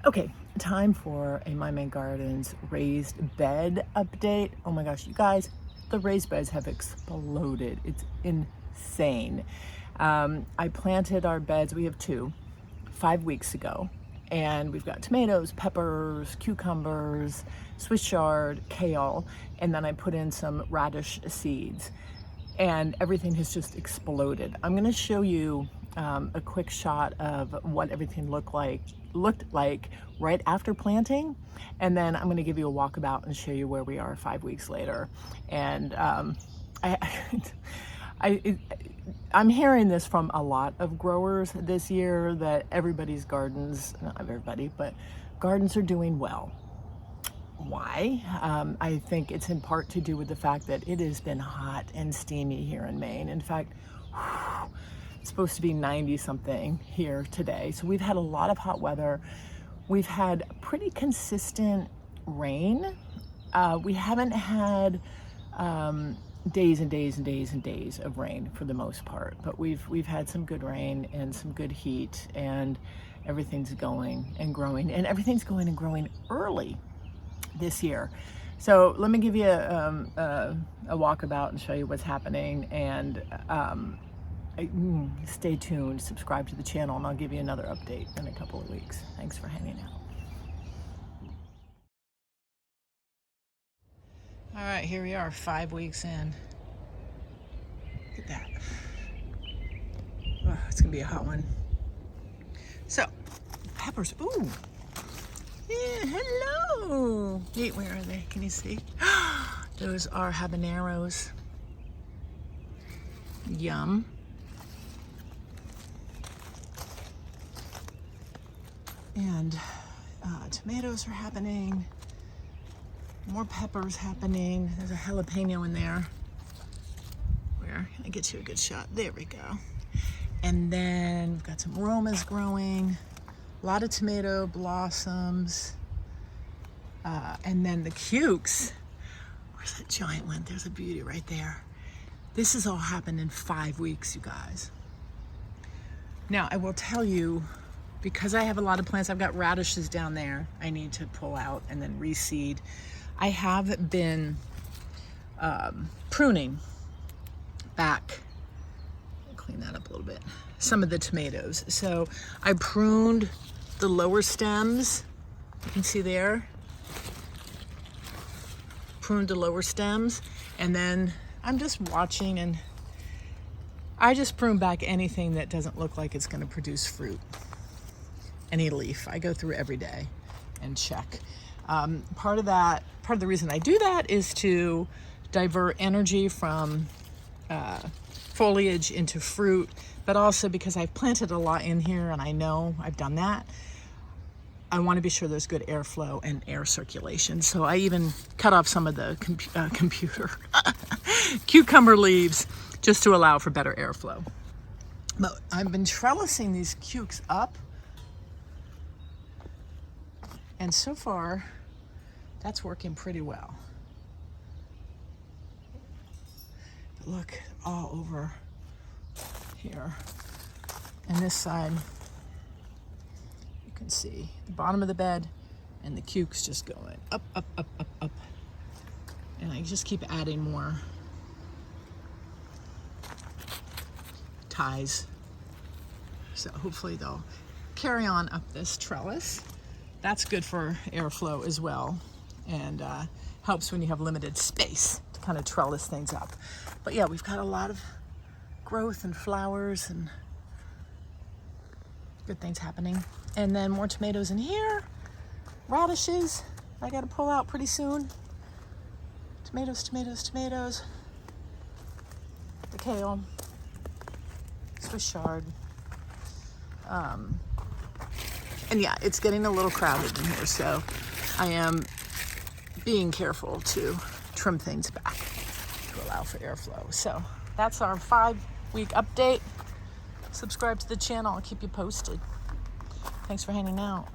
Okay, time for a My Maine Gardens raised bed update. Oh my gosh, you guys, the raised beds have exploded. It's insane. I planted our beds, we have two, 5 weeks ago. And we've got tomatoes, peppers, cucumbers, Swiss chard, kale, and then I put in some radish seeds. And everything has just exploded. I'm gonna show you a quick shot of what everything looked like right after planting, and then I'm going to give you a walkabout and show you where we are 5 weeks later. And I'm hearing this from a lot of growers this year, that everybody's gardens, not everybody, but gardens are doing well. Why? I think it's in part to do with the fact that it has been hot and steamy here in Maine. In fact, it's supposed to be 90 something here today. So we've had a lot of hot weather. We've had pretty consistent rain. We haven't had days and days and days and days of rain for the most part, but we've had some good rain and some good heat, and everything's going and growing, and everything's going and growing early this year. So let me give you a walkabout and show you what's happening, and stay tuned, subscribe to the channel, and I'll give you another update in a couple of weeks. Thanks for hanging out. All right, here we are 5 weeks in. Look at that. Oh, it's gonna be a hot one. So, peppers, ooh. Yeah, hello. Wait, where are they? Can you see? Those are habaneros. Yum. And tomatoes are happening. More peppers happening. There's a jalapeno in there. Where? I get you a good shot. There we go. And then we've got some aromas growing. A lot of tomato blossoms. And then the cukes. Where's that giant one? There's a beauty right there. This has all happened in 5 weeks, you guys. Now, I will tell you, because I have a lot of plants, I've got radishes down there I need to pull out and then reseed. I have been pruning back, clean that up a little bit, some of the tomatoes. So I pruned the lower stems, you can see there, pruned the lower stems, and then I'm just watching, and I just prune back anything that doesn't look like it's gonna produce fruit. Any leaf. I go through every day and check. Part of the reason I do that is to divert energy from foliage into fruit, but also because I've planted a lot in here and I know I've done that. I want to be sure there's good airflow and air circulation. So I even cut off some of the cucumber leaves just to allow for better airflow. But I've been trellising these cukes up, and so far, that's working pretty well. But look, all over here. And this side, you can see the bottom of the bed and the cukes just going up, up, up, up, up. And I just keep adding more ties. So hopefully they'll carry on up this trellis. That's good for airflow as well, and helps when you have limited space to kind of trellis things up. But yeah, we've got a lot of growth and flowers and good things happening. And then more tomatoes in here, radishes I got to pull out pretty soon. Tomatoes, tomatoes, tomatoes. The kale, Swiss chard. And yeah, it's getting a little crowded in here, so I am being careful to trim things back to allow for airflow. So that's our 5-week update. Subscribe to the channel, I'll keep you posted. Thanks for hanging out.